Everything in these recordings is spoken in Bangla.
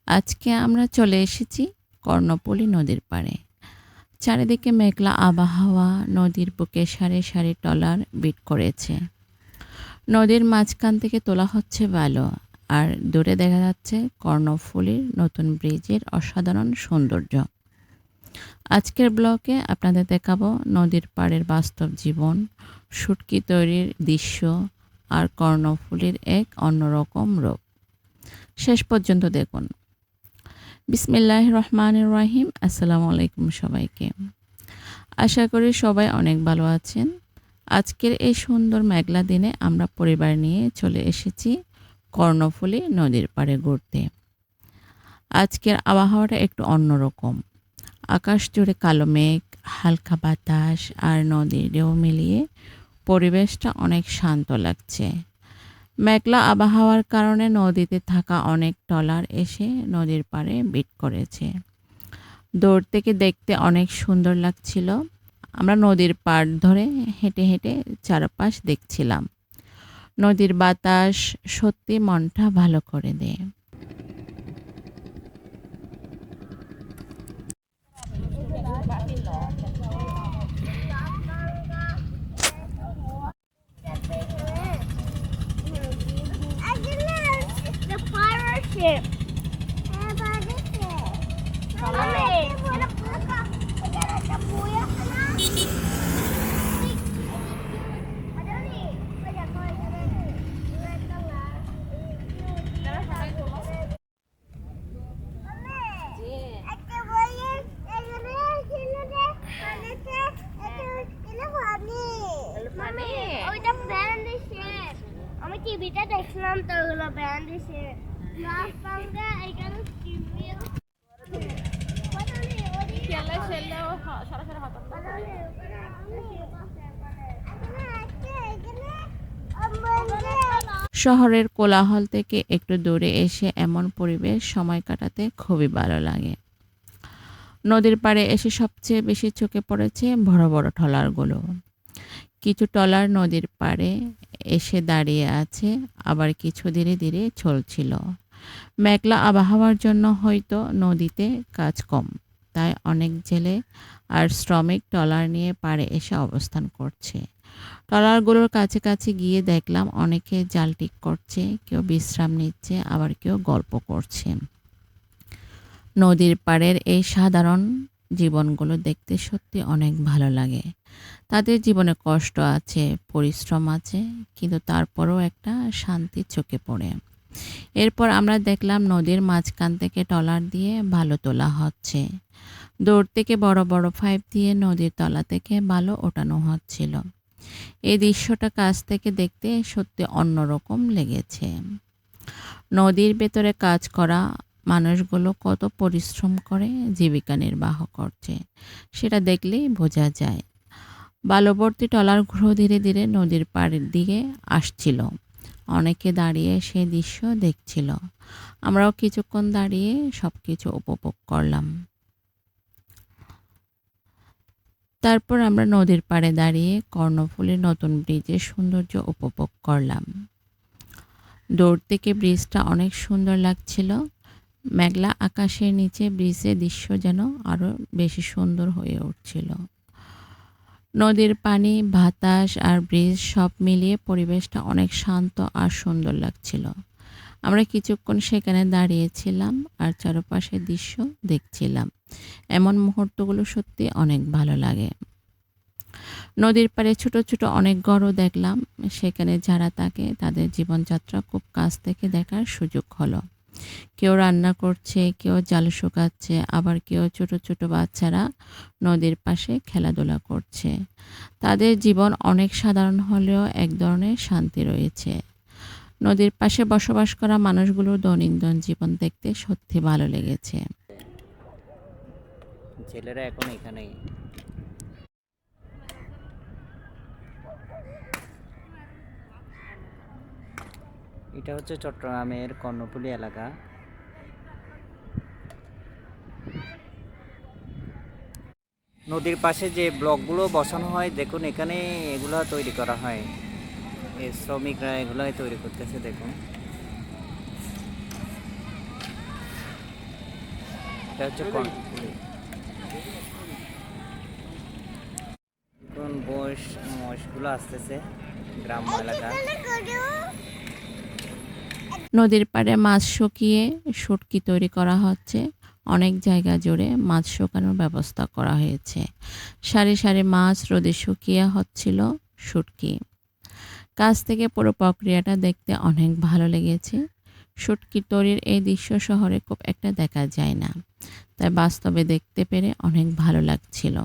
আজকে আমরা চলে এসেছি কর্ণফুলী নদীর পাড়ে। চারিদিকে মেঘলা আবহাওয়া, নদীর বুকে সারি সারি ট্রলার বিট করেছে। নদীর মাঝখান থেকে তোলা হচ্ছে বালু, আর দূরে দেখা যাচ্ছে কর্ণফুলীর নতুন ব্রিজের অসাধারণ সৌন্দর্য। আজকের ব্লগে আপনাদের দেখাবো নদীর পাড়ের বাস্তব জীবন, শুটকি তৈরির দৃশ্য আর কর্ণফুলীর এক অন্যরকম রূপ। শেষ পর্যন্ত দেখুন। বিসমিল্লাহির রহমানির রহিম। আসসালামু আলাইকুম সবাইকে। আশা করি সবাই অনেক ভালো আছেন। আজকের এই সুন্দর মেঘলা দিনে আমরা পরিবার নিয়ে চলে এসেছি কর্ণফুলী নদীর পাড়ে ঘুরতে। আজকের আবহাওয়াটা একটু অন্যরকম। আকাশ জুড়ে কালো মেঘ, হালকা বাতাস আর নদীর ঢেউ মিলিয়ে পরিবেশটা অনেক শান্ত লাগছে। মেঘলা আবহাওয়ার কারণে নদীতে থাকা অনেক ট্রলার এসে নদীর পাড়ে বিট করেছে। দূর থেকে দেখতে অনেক সুন্দর লাগছিল। আমরা নদীর পাড় ধরে হেঁটে হেঁটে চারপাশ দেখছিলাম। নদীর বাতাস সত্যি মনটা ভালো করে দেয়। The pirate ship. ওইটা ব্যান্ডেছে, আমি টিভিতে দেখলাম তো ওগুলো ব্যান্ডেছে। লাস্ট সঙ্গে এইখানে টিভি খেলে খেলে সরাসরি হাত শহরের কোলাহল থেকে একটু দূরে এসে এমন পরিবেশ সময় কাটাতে খুবই ভালো লাগে। নদীর পাড়ে এসে সবচেয়ে বেশি চোখে পড়েছে বড় বড় ট্রলারগুলো। কিছু ট্রলার নদীর পাড়ে এসে দাঁড়িয়ে আছে, আবার কিছু ধীরে ধীরে চলছিল। মেঘলা আবহাওয়ার জন্য হয়তো নদীতে কাজ কম, তাই অনেক জেলে আর শ্রমিক ট্রলার নিয়ে পাড়ে এসে অবস্থান করছে। ট্রলারগুলোর কাছে কাছে গিয়ে দেখলাম অনেকে জাল ঠিক করছে, কেউ বিশ্রাম নিচ্ছে, আবার কেউ গল্প করছে। নদীর পাড়ের এই সাধারণ জীবনগুলো দেখতে সত্যি অনেক ভালো লাগে। তাদের জীবনে কষ্ট আছে, পরিশ্রম আছে, কিন্তু তারপরেও একটা শান্তি চোখে পড়ে। এরপর আমরা দেখলাম নদীর মাঝখান থেকে ট্রলার দিয়ে বালু তোলা হচ্ছে। দূর থেকে বড় বড় পাইপ দিয়ে নদীর তলা থেকে বালু ওঠানো হচ্ছিল। এই দৃশ্যটা কাছ থেকে দেখতে সত্যি অন্যরকম লেগেছে। নদীর ভেতরে কাজ করা মানুষগুলো কত পরিশ্রম করে জীবিকা নির্বাহ করছে, সেটা দেখলেই বোঝা যায়। বালুভর্তি ট্রলারগুলো ধীরে ধীরে নদীর পাড়ের দিকে আসছিল। অনেকে দাঁড়িয়ে সেই দৃশ্য দেখছিল। আমরাও কিছুক্ষণ দাঁড়িয়ে সব কিছু উপভোগ করলাম। তারপর আমরা নদীর পাড়ে দাঁড়িয়ে কর্ণফুলীর নতুন ব্রিজের সৌন্দর্য উপভোগ করলাম। দূর থেকে ব্রিজটা অনেক সুন্দর লাগছিল। মেঘলা আকাশের নিচে ব্রিজের দৃশ্য যেন আরও বেশি সুন্দর হয়ে উঠছিল। নদীর পানি, বাতাস আর ব্রিজ সব মিলিয়ে পরিবেশটা অনেক শান্ত আর সুন্দর লাগছিল। আমরা কিছুক্ষণ সেখানে দাঁড়িয়েছিলাম আর চারপাশের দৃশ্য দেখছিলাম। এমন মুহূর্তগুলো সত্যি অনেক ভালো লাগে। নদীর পাড়ে ছোট ছোট অনেক ঘরও দেখলাম। সেখানে যারা থাকে তাদের জীবনযাত্রা খুব কাছ থেকে দেখার সুযোগ হলো। কেউ রান্না করছে, কেউ জাল শুকাচ্ছে, আবার কেউ ছোট ছোট বাচ্চারা নদীর পাশে খেলাধুলা করছে। তাদের জীবন অনেক সাধারণ হলেও এক ধরনের শান্তি রয়েছে। নদীর পাশে বসবাস করা মানুষগুলোর দৈনন্দিন জীবন দেখতে সত্যি ভালো লেগেছে। ছেলেরা এখন এখানেই। এটা হচ্ছে চট্টগ্রামের কর্ণফুলী এলাকা। নদীর পাশে যে ব্লকগুলো বসানো হয়, দেখুন এখানে এগুলা তৈরি করা হয়। এই শ্রমিকরা এগুলাই তৈরি করতেছে। দেখুন এটা হচ্ছে কর্ণফুলী। এখন মহিষগুলো আসতেছে গ্রাম্য এলাকা। নদীর পাড়ে মাছ শুকিয়ে শুটকি তৈরি করা হচ্ছে। অনেক জায়গা জুড়ে মাছ শুকানোর ব্যবস্থা করা হয়েছে। সারি সারি মাছ রোদে শুকিয়ে হচ্ছিল শুটকি। কাছ থেকে পুরো প্রক্রিয়াটা দেখতে অনেক ভালো লেগেছে। শুটকি তৈরির এই দৃশ্য শহরে খুব একটা দেখা যায় না, তাই বাস্তবে দেখতে পেরে অনেক ভালো লাগছিল।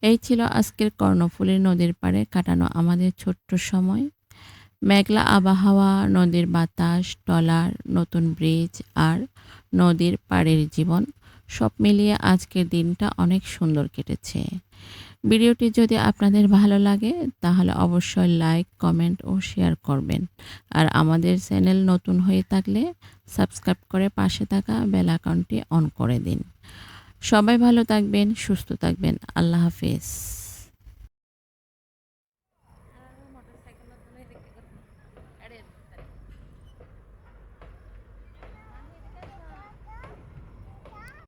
এই ছিল আজকের কর্ণফুলী নদীর পাড়ে কাটানো আমাদের ছোট্ট সময়। মেঘলা আবহাওয়া, নদীর বাতাস, ট্রলার, নতুন ব্রিজ আর নদীর পাড়ের জীবন সব মিলিয়ে আজকের দিনটা অনেক সুন্দর কেটেছে। ভিডিওটি যদি আপনাদের ভালো লাগে তাহলে অবশ্যই লাইক, কমেন্ট ও শেয়ার করবেন। আর আমাদের চ্যানেল নতুন হয়ে থাকলে সাবস্ক্রাইব করে পাশে থাকা বেল আইকনটি অন করে দিন। সবাই ভালো থাকবেন, সুস্থ থাকবেন। আল্লাহ হাফেজ।